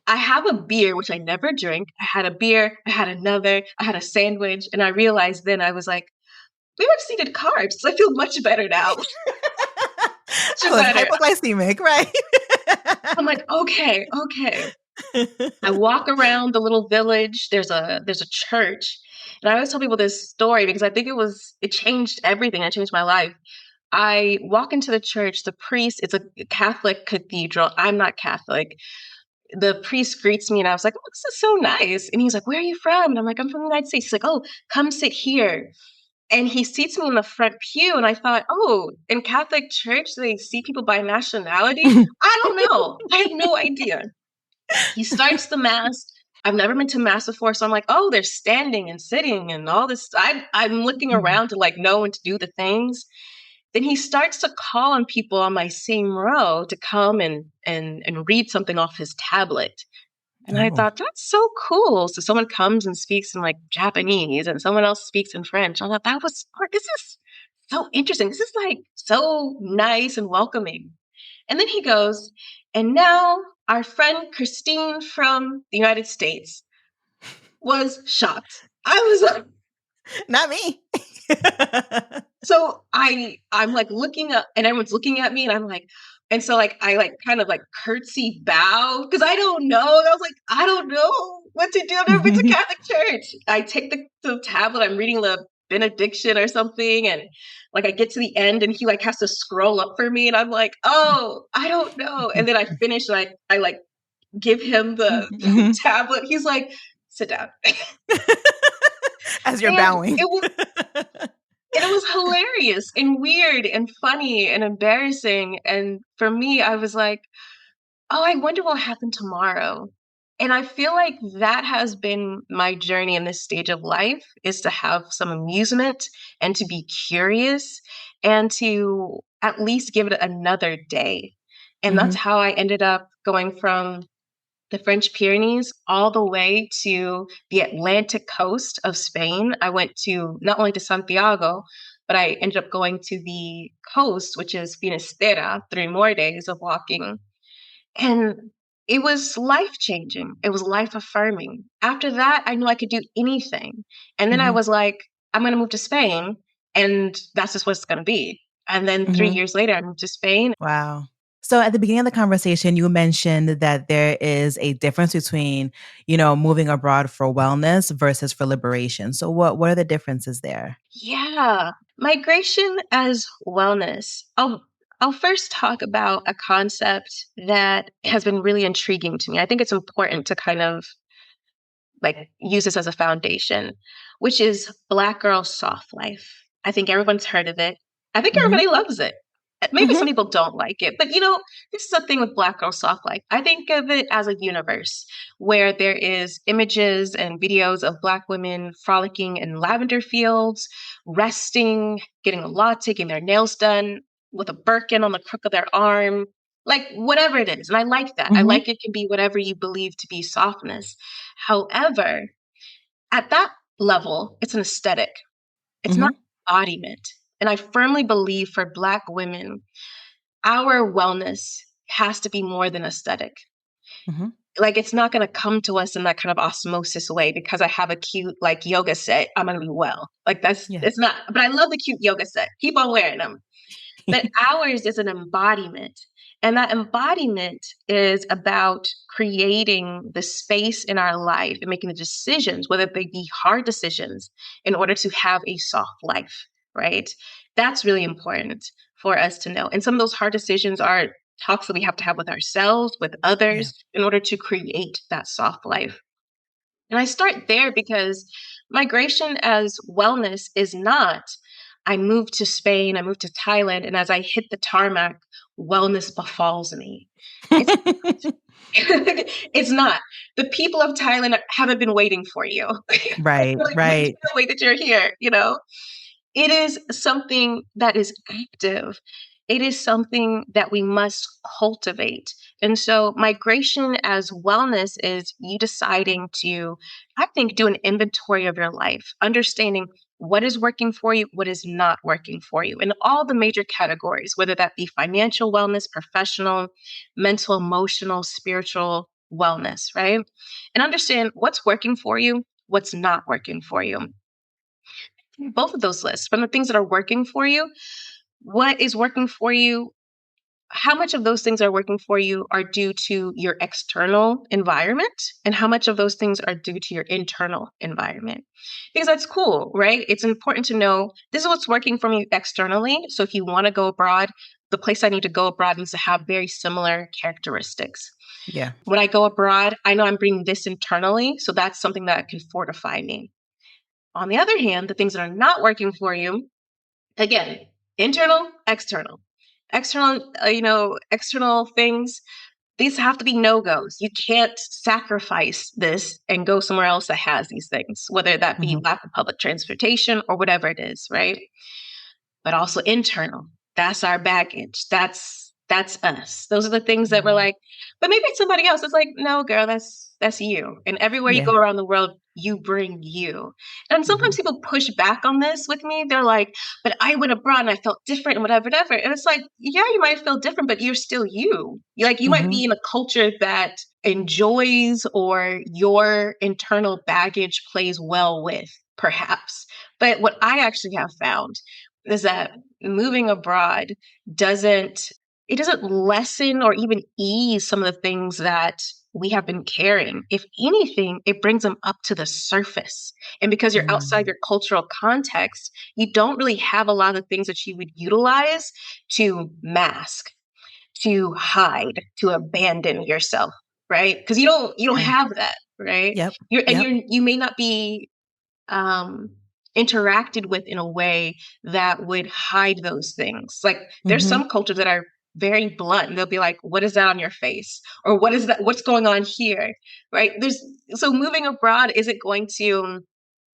[SPEAKER 4] I have a beer, which I never drink. I had a beer. I had another. I had a sandwich. And I realized then I was like, maybe I just needed carbs. So I feel much better now.
[SPEAKER 5] I
[SPEAKER 4] Much
[SPEAKER 5] was
[SPEAKER 4] better.
[SPEAKER 5] hypoglycemic, right?
[SPEAKER 4] I'm like, okay. I walk around the little village. There's a church. And I always tell people this story because I think it changed everything. It changed my life. I walk into the church, the priest, it's a Catholic cathedral. I'm not Catholic. The priest greets me and I was like, "Oh, this is so nice." And he's like, "Where are you from?" And I'm like, "I'm from the United States." He's like, "Oh, come sit here." And he seats me in the front pew. And I thought, oh, in Catholic church, they seat people by nationality. I don't know. I had no idea. He starts the mass. I've never been to mass before. So I'm like, oh, they're standing and sitting and all this. I'm looking
[SPEAKER 5] Mhm.
[SPEAKER 4] around to like know when to do the things. Then he starts to call on people on my same row to come and read something off his tablet. And I
[SPEAKER 5] Oh.
[SPEAKER 4] thought, that's so cool. So someone comes and speaks in like Japanese and someone else speaks in French. I thought this is so interesting. This is like so nice and welcoming. And then he goes, and now our friend Christine from the United States was shocked. I was like,
[SPEAKER 5] Not me.
[SPEAKER 4] so I'm like looking up and everyone's looking at me and I'm like, and so like I like kind of like curtsy bow because I don't know. And I was like, I don't know what to do. I've never been to Catholic church. I take the tablet, I'm reading the benediction or something, and like I get to the end and he like has to scroll up for me and I'm like, oh, I don't know. And then I finish and I like give him the
[SPEAKER 5] Mhm.
[SPEAKER 4] tablet. He's like, sit down.
[SPEAKER 5] As you're
[SPEAKER 4] And
[SPEAKER 5] bowing.
[SPEAKER 4] it was hilarious and weird and funny and embarrassing. And for me, I was like, oh, I wonder what will happen tomorrow. And I feel like that has been my journey in this stage of life, is to have some amusement and to be curious and to at least give it another day. And that's how I ended up going from the French Pyrenees all the way to the Atlantic coast of Spain. I went to not only to Santiago, but I ended up going to the coast, which is Finisterre, 3 more days of walking. And it was life changing. It was life affirming. After that, I knew I could do anything. And then I was like, I'm going to move to Spain, and that's just what it's going to be. And then 3 years later, I moved to Spain.
[SPEAKER 5] Wow. So at the beginning of the conversation, you mentioned that there is a difference between, moving abroad for wellness versus for liberation. So what are the differences there?
[SPEAKER 4] Yeah, migration as wellness. I'll first talk about a concept that has been really intriguing to me. I think it's important to kind of like use this as a foundation, which is Black girl soft life. I think everyone's heard of it. I think everybody loves it. Maybe some people don't like it, but this is the thing with Black girl soft life. I think of it as a universe where there is images and videos of Black women frolicking in lavender fields, resting, getting a latte, getting their nails done with a Birkin on the crook of their arm, like whatever it is. And I like that. I like it can be whatever you believe to be softness. However, at that level, it's an aesthetic. It's not embodiment. And I firmly believe for Black women, our wellness has to be more than aesthetic. Like, it's not going to come to us in that kind of osmosis way because I have a cute like yoga set, I'm going to be well. Like it's not, but I love the cute yoga set. Keep on wearing them. But ours is an embodiment. And that embodiment is about creating the space in our life and making the decisions, whether they be hard decisions, in order to have a soft life, right? That's really important for us to know. And some of those hard decisions are talks that we have to have with ourselves, with others, in order to create that soft life. And I start there because migration as wellness is not, I moved to Spain, I moved to Thailand, and as I hit the tarmac, wellness befalls me. It's, it's not. The people of Thailand haven't been waiting for you.
[SPEAKER 5] Right, right.
[SPEAKER 4] The way that you're here, It is something that is active. It is something that we must cultivate. And so migration as wellness is you deciding to, I think, do an inventory of your life, understanding what is working for you, what is not working for you in all the major categories, whether that be financial wellness, professional, mental, emotional, spiritual wellness, right? And understand what's working for you, what's not working for you. Both of those lists, from the things that are working for you, what is working for you, how much of those things are working for you are due to your external environment, and how much of those things are due to your internal environment. Because that's cool, right? It's important to know this is what's working for me externally. So if you want to go abroad, the place I need to go abroad needs to have very similar characteristics.
[SPEAKER 5] Yeah.
[SPEAKER 4] When I go abroad, I know I'm bringing this internally. So that's something that can fortify me. On the other hand, the things that are not working for you, again, internal, external. External things, these have to be no-goes. You can't sacrifice this and go somewhere else that has these things, whether that be lack of public transportation or whatever it is, right? But also internal. That's our baggage. That's us. Those are the things that we're like, but maybe it's somebody else. It's like, no, girl, that's you. And everywhere you go around the world, you bring you. And sometimes people push back on this with me. They're like, but I went abroad and I felt different and whatever. And it's like, yeah, you might feel different, but you're still you. You might be in a culture that enjoys or your internal baggage plays well with, perhaps. But what I actually have found is that moving abroad doesn't lessen or even ease some of the things that we have been carrying. If anything, it brings them up to the surface. And because you're outside your cultural context, you don't really have a lot of things that you would utilize to mask, to hide, to abandon yourself, right? Because you don't have that, right?
[SPEAKER 5] Yep.
[SPEAKER 4] You may not be interacted with in a way that would hide those things. Like there's some cultures that are very blunt. And they'll be like, what is that on your face? Or what is that? What's going on here? Right? So moving abroad isn't going to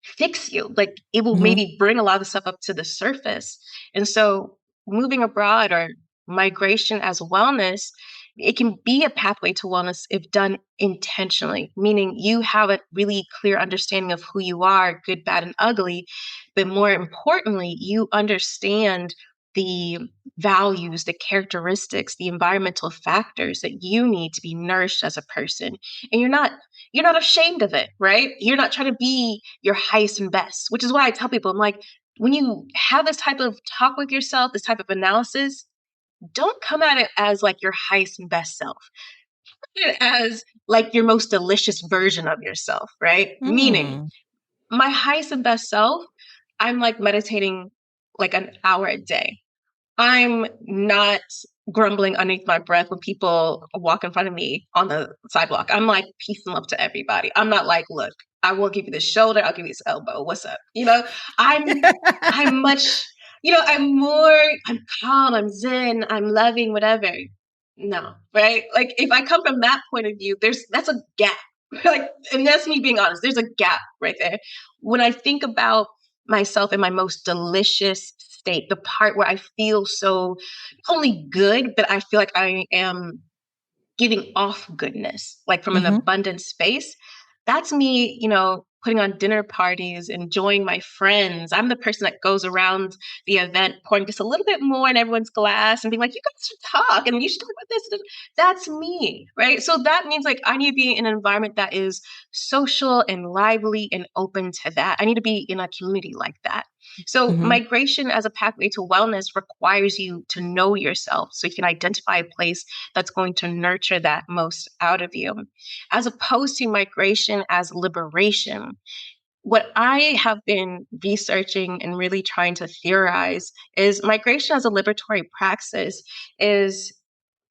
[SPEAKER 4] fix you. Like it will maybe bring a lot of stuff up to the surface. And so moving abroad or migration as wellness, it can be a pathway to wellness if done intentionally, meaning you have a really clear understanding of who you are, good, bad, and ugly. But more importantly, you understand the values, the characteristics, the environmental factors that you need to be nourished as a person. And you're not ashamed of it, right? You're not trying to be your highest and best, which is why I tell people, I'm like, when you have this type of talk with yourself, this type of analysis, don't come at it as like your highest and best self. Come at it as like your most delicious version of yourself, right? Meaning, my highest and best self, I'm like meditating like an hour a day. I'm not grumbling underneath my breath when people walk in front of me on the sidewalk. I'm like peace and love to everybody. I'm not like, look, I will give you the shoulder, I'll give you this elbow. What's up? I'm much, I'm calm, I'm zen, I'm loving, whatever. No, right? Like if I come from that point of view, that's a gap. Like, and that's me being honest. There's a gap right there. When I think about myself in my most delicious state, the part where I feel so not only good, but I feel like I am giving off goodness, like from an abundant space. That's me, putting on dinner parties, enjoying my friends. I'm the person that goes around the event pouring just a little bit more in everyone's glass and being like, you guys should talk and you should talk about this. That's me, right? So that means like I need to be in an environment that is social and lively and open to that. I need to be in a community like that. So migration as a pathway to wellness requires you to know yourself so you can identify a place that's going to nurture that most out of you, as opposed to migration as liberation. What I have been researching and really trying to theorize is migration as a liberatory praxis is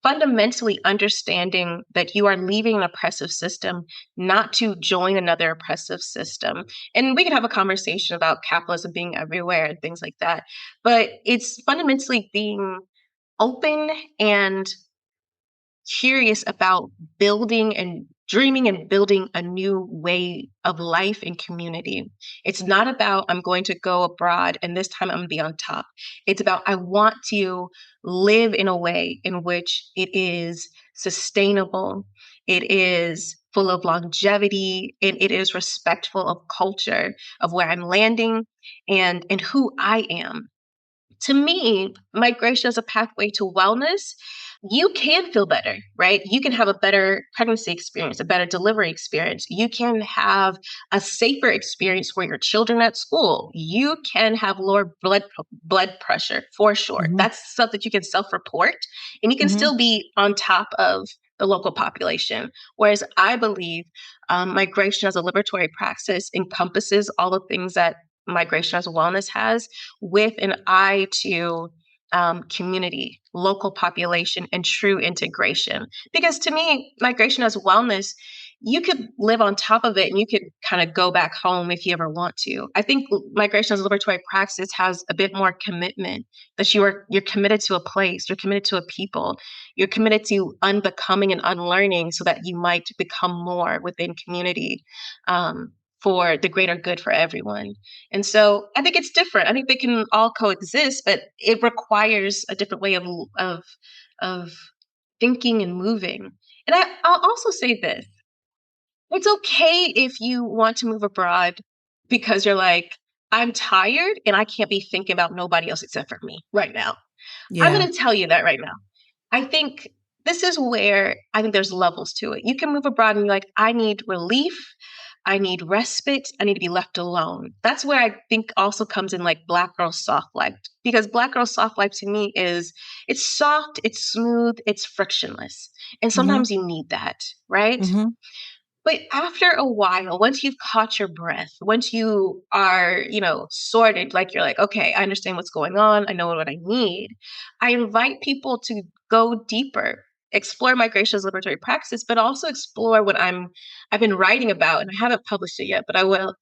[SPEAKER 4] fundamentally understanding that you are leaving an oppressive system not to join another oppressive system. And we can have a conversation about capitalism being everywhere and things like that. But it's fundamentally being open and curious about building and dreaming and building a new way of life and community. It's not about I'm going to go abroad and this time I'm going to be on top. It's about I want to live in a way in which it is sustainable, it is full of longevity, and it is respectful of culture, of where I'm landing and who I am. To me, migration is a pathway to wellness. You can feel better, right? You can have a better pregnancy experience, a better delivery experience. You can have a safer experience for your children at school. You can have lower blood pressure for sure. That's stuff that you can self-report, and you can still be on top of the local population. Whereas I believe migration as a liberatory praxis encompasses all the things that migration as wellness has, with an eye to community, local population, and true integration. Because to me, migration as wellness, you could live on top of it and you could kind of go back home if you ever want to. I think migration as a liberatory praxis has a bit more commitment, that you're committed to a place, you're committed to a people, you're committed to unbecoming and unlearning so that you might become more within community. For the greater good for everyone. And so I think it's different. I think they can all coexist, but it requires a different way of thinking and moving. And I'll also say this. It's okay if you want to move abroad because you're like, I'm tired and I can't be thinking about nobody else except for me right now. I'm going to tell you that right now. I think this is where I think there's levels to it. You can move abroad and you're like, I need relief. I need respite. I need to be left alone. That's where I think also comes in like Black Girl Soft Life. Because Black Girl Soft Life to me is, it's soft, it's smooth, it's frictionless. And sometimes you need that, right? But after a while, once you've caught your breath, once you are, sorted, like you're like, okay, I understand what's going on. I know what I need. I invite people to go deeper, explore migration as liberatory practice, but also explore what I've been writing about, and I haven't published it yet, but I will.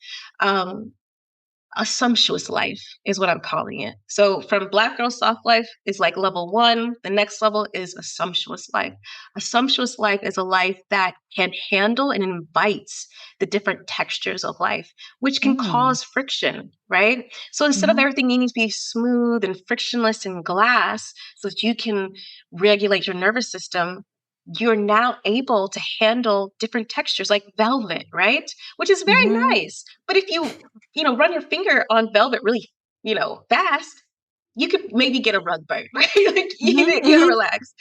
[SPEAKER 4] a sumptuous life is what I'm calling it. So from Black Girl Soft Life is like level 1. The next level is a sumptuous life. A sumptuous life is a life that can handle and invites the different textures of life, which can
[SPEAKER 5] Mm.
[SPEAKER 4] cause friction, right? So instead of
[SPEAKER 5] Mhm.
[SPEAKER 4] everything needing to be smooth and frictionless and glass so that you can regulate your nervous system, you're now able to handle different textures like velvet, right? Which is very
[SPEAKER 5] Mhm.
[SPEAKER 4] nice. But if run your finger on velvet really, fast, you could maybe get a rug burn, right? Like
[SPEAKER 5] Mhm.
[SPEAKER 4] you gotta
[SPEAKER 5] Mhm.
[SPEAKER 4] relax.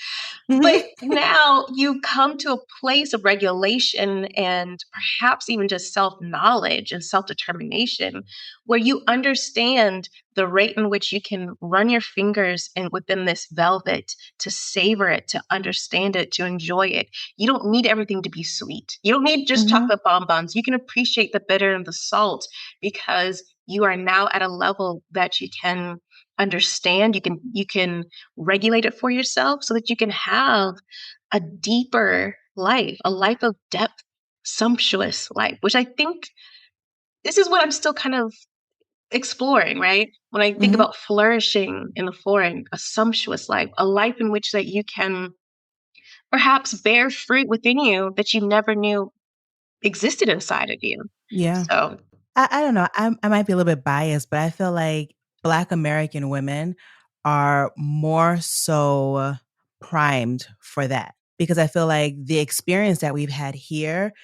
[SPEAKER 5] Mhm.
[SPEAKER 4] But now you come to a place of regulation and perhaps even just self-knowledge and self-determination where you understand the rate in which you can run your fingers in within this velvet to savor it, to understand it, to enjoy it. You don't need everything to be sweet. You don't need just
[SPEAKER 5] Mhm.
[SPEAKER 4] chocolate bonbons. You can appreciate the bitter and the salt because you are now at a level that you can understand. You can regulate it for yourself so that you can have a deeper life, a life of depth, sumptuous life, which I think this is what I'm still kind of exploring, right? When I think
[SPEAKER 5] Mhm.
[SPEAKER 4] about flourishing in the foreign, a sumptuous life, a life in which that you can perhaps bear fruit within you that you never knew existed inside of you.
[SPEAKER 5] Yeah.
[SPEAKER 4] So,
[SPEAKER 5] I don't know. I might be a little bit biased, but I feel like Black American women are more so primed for that because I feel like the experience that we've had here,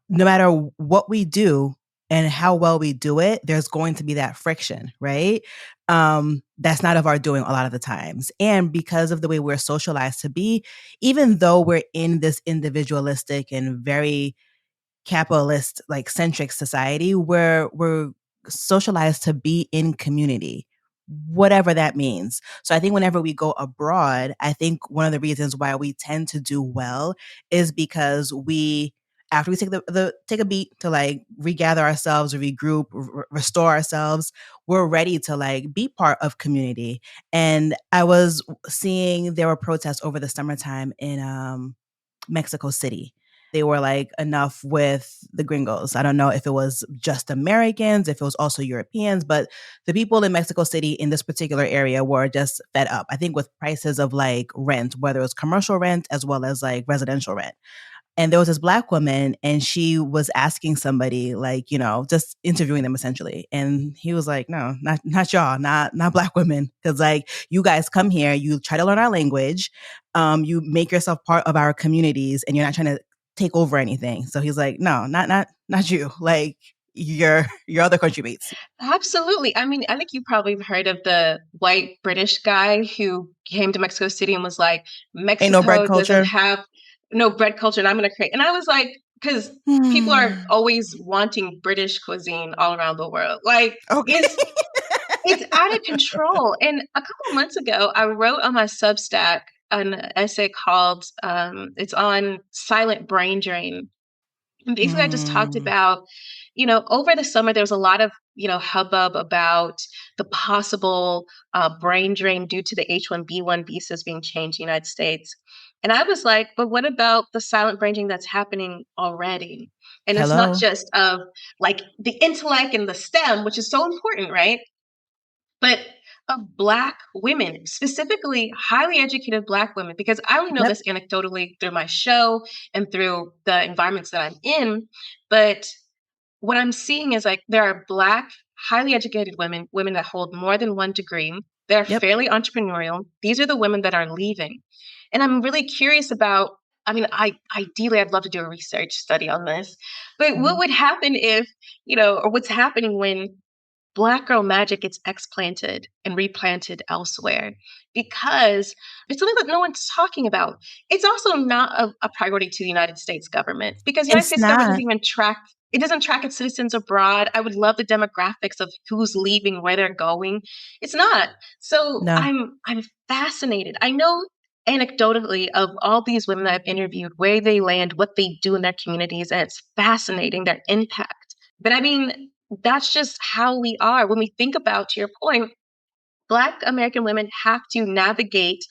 [SPEAKER 5] no matter what we do and how well we do it, there's going to be that friction, right? That's not of our doing a lot of the times. And because of the way we're socialized to be, even though we're in this individualistic and very capitalist like centric society where we're socialized to be in community, whatever that means. So I think whenever we go abroad, I think one of the reasons why we tend to do well is because we, after we take take a beat to like regather ourselves, regroup, restore ourselves, we're ready to like be part of community. And I was seeing there were protests over the summertime in Mexico City. They were like enough with the gringos. I don't know if it was just Americans, if it was also Europeans, but the people in Mexico City in this particular area were just fed up. I think with prices of like rent, whether it was commercial rent as well as like residential rent. And there was this Black woman and she was asking somebody like, just interviewing them essentially. And he was like, no, not y'all, not Black women. Cause like you guys come here, you try to learn our language, you make yourself part of our communities and you're not trying to take over anything. So he's like, no, not you. Like your other country mates.
[SPEAKER 4] absolutely. I mean, I think you probably have heard of the white British guy who came to Mexico City and was like,
[SPEAKER 5] Ain't no bread
[SPEAKER 4] Mexico doesn't
[SPEAKER 5] culture.
[SPEAKER 4] have no bread culture, and I'm going to create. And I was like, because people are
[SPEAKER 5] Hmm.
[SPEAKER 4] always wanting British cuisine all around the world. Like,
[SPEAKER 5] Okay.
[SPEAKER 4] it's out of control. And a couple of months ago, I wrote on my Substack an essay called, it's on silent brain drain. And basically, I just talked
[SPEAKER 5] Hmm.
[SPEAKER 4] about, over the summer, there was a lot of, hubbub about the possible brain drain due to the H-1B1 visas being changed in the United States. And I was like, but what about the silent brain drain that's happening already? And it's not
[SPEAKER 5] Hello.
[SPEAKER 4] just of like the intellect and the STEM, which is so important, right? But of Black women, specifically highly educated Black women, because I only know
[SPEAKER 5] Yep.
[SPEAKER 4] this anecdotally through my show and through the environments that I'm in. But what I'm seeing is like there are Black, highly educated women, women that hold more than one degree. They're
[SPEAKER 5] Yep.
[SPEAKER 4] fairly entrepreneurial. These are the women that are leaving. And I'm really curious about, I mean, ideally I'd love to do a research study on this, but what
[SPEAKER 5] Mhm.
[SPEAKER 4] would happen if, or what's happening when Black girl magic gets explanted and replanted elsewhere because it's something that no one's talking about. It's also not a priority to the United States government because the United
[SPEAKER 5] It's
[SPEAKER 4] States government
[SPEAKER 5] not.
[SPEAKER 4] doesn't even track. It doesn't track its citizens abroad. I would love the demographics of who's leaving, where they're going. It's not. So
[SPEAKER 5] No.
[SPEAKER 4] I'm fascinated. I know anecdotally of all these women that I've interviewed, where they land, what they do in their communities, and it's fascinating their impact. But I mean, that's just how we are. When we think about, to your point, Black American women have to navigate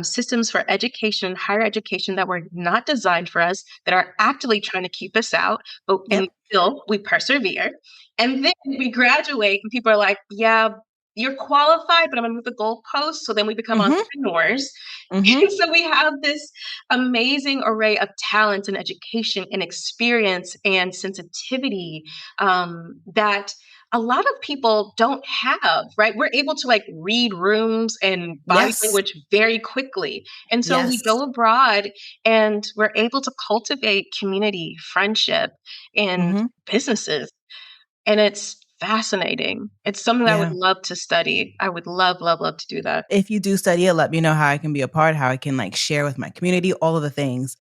[SPEAKER 4] systems for education, higher education that were not designed for us, that are actively trying to keep us out, but and still we persevere. And then we graduate and people are like, yeah, you're qualified, but I'm going to move the goalposts. So then we become entrepreneurs. And so we have this amazing array of talent and education and experience and sensitivity that a lot of people don't have, right? We're able to like read rooms and body language very quickly. And so we go abroad and we're able to cultivate community, friendship, and businesses. And it's fascinating. It's something that I would love to study. I would love, love, love to do that.
[SPEAKER 5] If you do study it, let me know how I can be a part, how I can like share with my community, all of the things.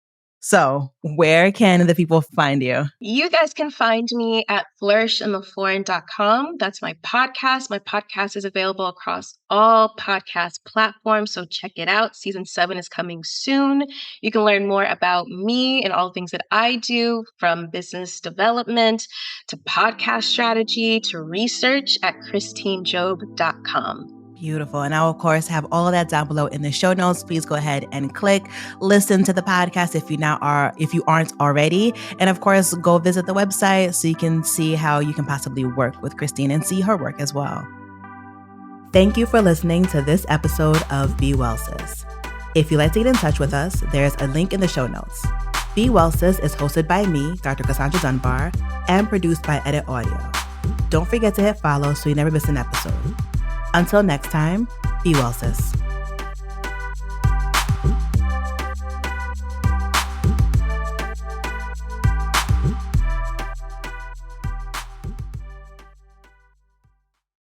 [SPEAKER 5] So where can the people find you?
[SPEAKER 4] You guys can find me at flourishandtheflorin.com. That's my podcast. My podcast is available across all podcast platforms, so check it out. Season 7 is coming soon. You can learn more about me and all the things that I do, from business development to podcast strategy to research, at christinejob.com.
[SPEAKER 5] Beautiful. And I will, of course, have all of that down below in the show notes. Please go ahead and listen to the podcast if you aren't already. And of course, go visit the website so you can see how you can possibly work with Christine and see her work as well. Thank you for listening to this episode of Be Well Sis. If you'd like to get in touch with us, there's a link in the show notes. Be Well Sis is hosted by me, Dr. Cassandre Dunbar, and produced by Edit Audio. Don't forget to hit follow so you never miss an episode. Until next time, be well, sis.